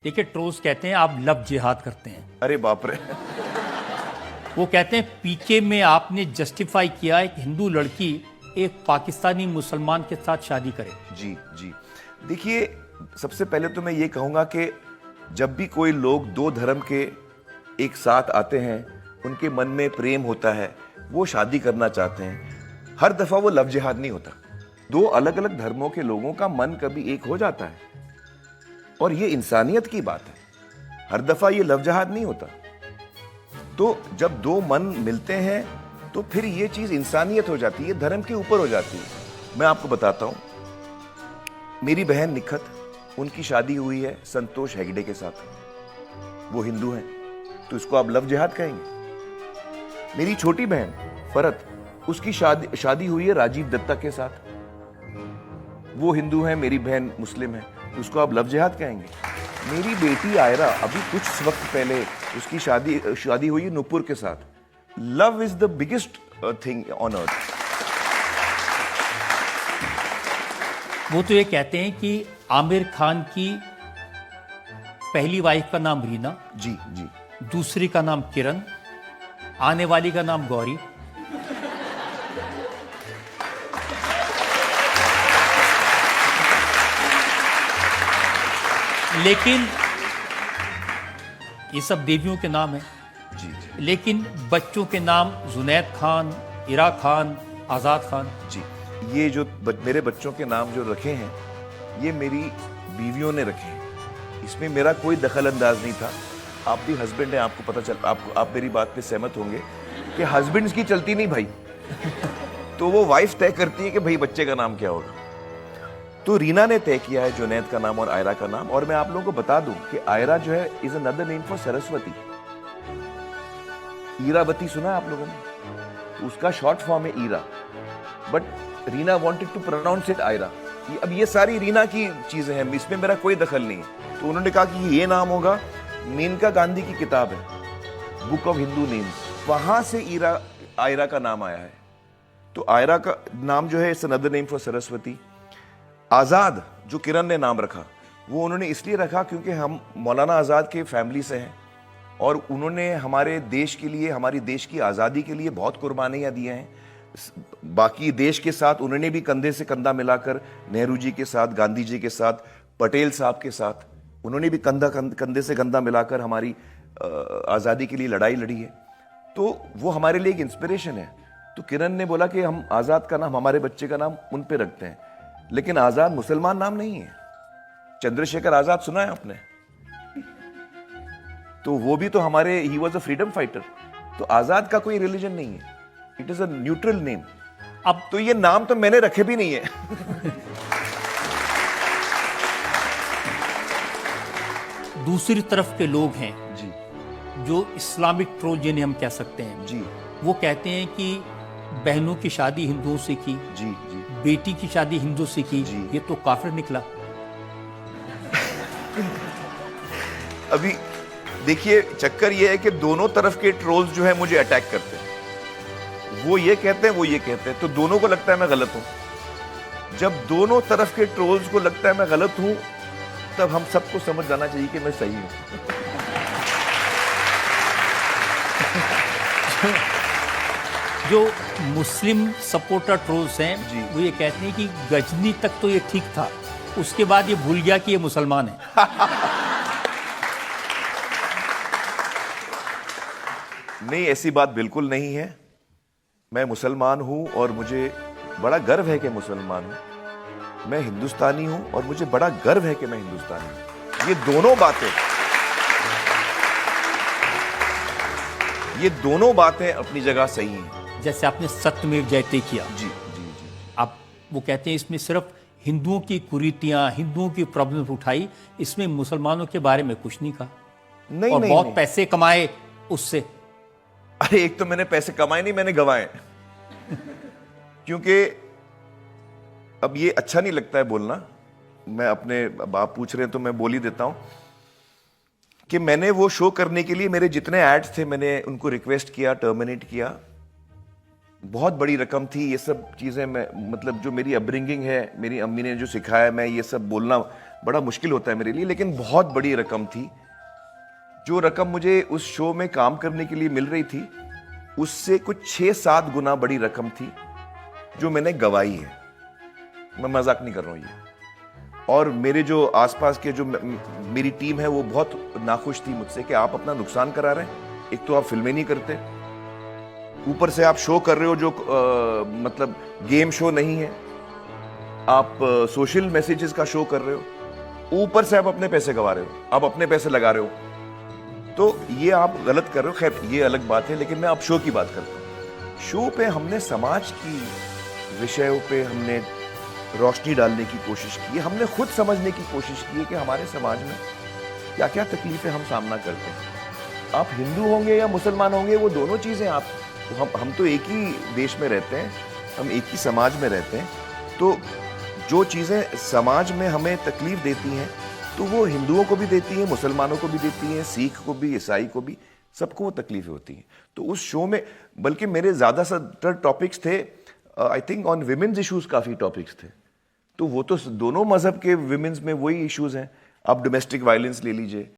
देखिए, ट्रोल्स कहते हैं आप लव जिहाद करते हैं। अरे बाप रे। वो कहते हैं पीके में आपने जस्टिफाई किया एक हिंदू लड़की एक पाकिस्तानी मुसलमान के साथ शादी करे। जी जी, देखिए सबसे पहले तो मैं ये कहूँगा कि जब भी कोई लोग दो धर्म के एक साथ आते हैं, उनके मन में प्रेम होता है, वो शादी करना चाहते हैं, हर दफ़ा वो लव जिहाद नहीं होता। दो अलग अलग धर्मों के लोगों का मन कभी एक हो जाता है और ये इंसानियत की बात है। हर दफ़ा ये लव जिहाद नहीं होता। तो जब दो मन मिलते हैं तो फिर ये चीज़ इंसानियत हो जाती है, धर्म के ऊपर हो जाती है। मैं आपको बताता हूँ, मेरी बहन निखत, उनकी शादी हुई है संतोष हेगड़े के साथ। वो हिंदू हैं, तो इसको आप लव जिहाद कहेंगे। मेरी छोटी बहन फरत, उसकी शादी हुई है राजीव दत्ता के साथ। वो हिंदू हैं, मेरी बहन मुस्लिम है, तो उसको आप लव जिहाद कहेंगे। मेरी बेटी आयरा, अभी कुछ वक्त पहले उसकी शादी हुई है नुपुर के साथ। Love is the biggest thing on earth. वो तो ये कहते हैं कि आमिर खान की पहली वाइफ का नाम रीना, जी जी, दूसरी का नाम किरण, आने वाली का नाम गौरी। लेकिन ये सब देवियों के नाम हैं। जी जी लेकिन बच्चों के नाम जुनैद खान, इरा खान, आज़ाद खान। जी, ये जो मेरे बच्चों के नाम जो रखे हैं, ये मेरी बीवियों ने रखे हैं। इसमें मेरा कोई दखल अंदाज नहीं था। आप भी हस्बैंड हैं, आपको पता चल, आप मेरी बात पे सहमत होंगे कि हस्बैंड्स की चलती नहीं भाई। तो वो वाइफ तय करती है कि भाई बच्चे का नाम क्या होगा। तो रीना ने तय किया है जुनैद का नाम और आयरा का नाम। और मैं आप लोगों को बता दूं कि आयरा जो है is another name for Saraswati. Iravati सुना है आप लोगों ने? उसका शॉर्ट फॉर्म है Ira, but Reena wanted to pronounce it Aira. अब ये सारी रीना की चीजें हैं, इसमें मेरा कोई दखल नहीं है। तो उन्होंने कहा कि ये नाम होगा। मेनका गांधी की किताब है बुक ऑफ हिंदू नेम्स, वहां से आयरा का नाम आया है। तो आयरा का नाम जो है it's another name for Saraswati. Azad जो किरण ने नाम रखा, वो उन्होंने इसलिए रखा क्योंकि हम मौलाना आज़ाद के फैमिली से हैं और उन्होंने हमारे देश के लिए, हमारी देश की आज़ादी के लिए बहुत कुर्बानियाँ दी हैं। बाकी देश के साथ उन्होंने भी कंधे से कंधा मिलाकर, नेहरू जी के साथ, गांधी जी के साथ, पटेल साहब के साथ, उन्होंने भी कंधे से कंधा मिलाकर हमारी आज़ादी के लिए लड़ाई लड़ी है। तो वो हमारे लिए एक इंस्पिरेशन है। तो किरण ने बोला कि हम आज़ाद का नाम, हमारे बच्चे का नाम उन पे रखते हैं। लेकिन आज़ाद मुसलमान नाम नहीं है। चंद्रशेखर आज़ाद सुना है आपने? तो वो भी तो हमारे, he was a freedom fighter. तो आज़ाद का कोई रिलीजन नहीं है, it is a neutral name. अब तो ये नाम तो मैंने रखे भी नहीं है। दूसरी तरफ के लोग हैं जी, जो इस्लामिक ट्रोल जिन्हें हम कह सकते हैं, जी वो कहते हैं कि बहनों की शादी हिंदुओं से की, जी जी बेटी की शादी हिंदू से की, जी। ये तो काफिर निकला। अभी देखिए, चक्कर ये है कि दोनों तरफ के ट्रोल्स जो है मुझे अटैक करते हैं। वो ये कहते हैं, वो ये कहते हैं, तो दोनों को लगता है मैं गलत हूं। जब दोनों तरफ के ट्रोल्स को लगता है मैं गलत हूं, तब हम सबको समझ जाना चाहिए कि मैं सही हूं। जो मुस्लिम सपोर्टर ट्रोल्स हैं जी। वो ये कहते हैं कि गजनी तक तो ये ठीक था, उसके बाद ये भूल गया कि ये मुसलमान है। नहीं, ऐसी बात बिल्कुल नहीं है। मैं मुसलमान हूं और मुझे बड़ा गर्व है कि मुसलमान हूं। मैं हिंदुस्तानी हूं और मुझे बड़ा गर्व है कि मैं हिंदुस्तानी हूं। ये दोनों बातें अपनी जगह सही हैं। जैसे आपने सत्यमेव जयते किया। जी जी जी। आप वो कहते हैं इसमें सिर्फ हिंदुओं की कुरीतियां, हिंदुओं की प्रॉब्लम उठाई, इसमें मुसलमानों के बारे में कुछ नहीं कहा। नहीं और नहीं बहुत नहीं। पैसे कमाए उससे। अरे एक तो मैंने पैसे कमाए नहीं, मैंने गंवाए। क्योंकि अब ये अच्छा नहीं लगता है बोलना। मैं अपने, आप पूछ रहे हैं तो मैं बोल ही देता हूं कि मैंने वो शो करने के लिए मेरे जितने एड्स थे, मैंने उनको रिक्वेस्ट किया, टर्मिनेट किया। बहुत बड़ी रकम थी। ये सब चीज़ें मैं, मतलब जो मेरी अपब्रिंगिंग है, मेरी अम्मी ने जो सिखाया, मैं ये सब बोलना बड़ा मुश्किल होता है मेरे लिए, लेकिन बहुत बड़ी रकम थी। जो रकम मुझे उस शो में काम करने के लिए मिल रही थी, उससे कुछ 6-7 गुना बड़ी रकम थी जो मैंने गवाई है। मैं मजाक नहीं कर रहा हूं ये। और मेरे जो आसपास के जो मेरी टीम है वो बहुत नाखुश थी मुझसे कि आप अपना नुकसान करा रहे हैं। एक तो आप फिल्में नहीं करते, ऊपर से आप शो कर रहे हो जो मतलब गेम शो नहीं है, आप सोशल मैसेजेस का शो कर रहे हो, ऊपर से आप अपने पैसे गवा रहे हो, आप अपने पैसे लगा रहे हो, तो ये आप गलत कर रहे हो। खैर ये अलग बात है, लेकिन मैं अब शो की बात करता हूँ। शो पे हमने समाज की विषयों पे हमने रोशनी डालने की कोशिश की है, हमने खुद समझने की कोशिश की है कि हमारे समाज में क्या क्या तकलीफें हम सामना करते हैं। आप हिंदू होंगे या मुसलमान होंगे, वो दोनों चीज़ें आप हम तो एक ही देश में रहते हैं, हम एक ही समाज में रहते हैं। तो जो चीज़ें समाज में हमें तकलीफ देती हैं, तो वो हिंदुओं को भी देती हैं, मुसलमानों को भी देती हैं, सिख को भी, ईसाई को भी, सबको वो तकलीफें होती हैं। तो उस शो में बल्कि मेरे ज़्यादातर टॉपिक्स थे, I think on women's issues काफ़ी टॉपिक्स थे। तो वो तो दोनों मजहब के विमेंस में वही इश्यूज हैं। आप डोमेस्टिक वायलेंस ले लीजिए,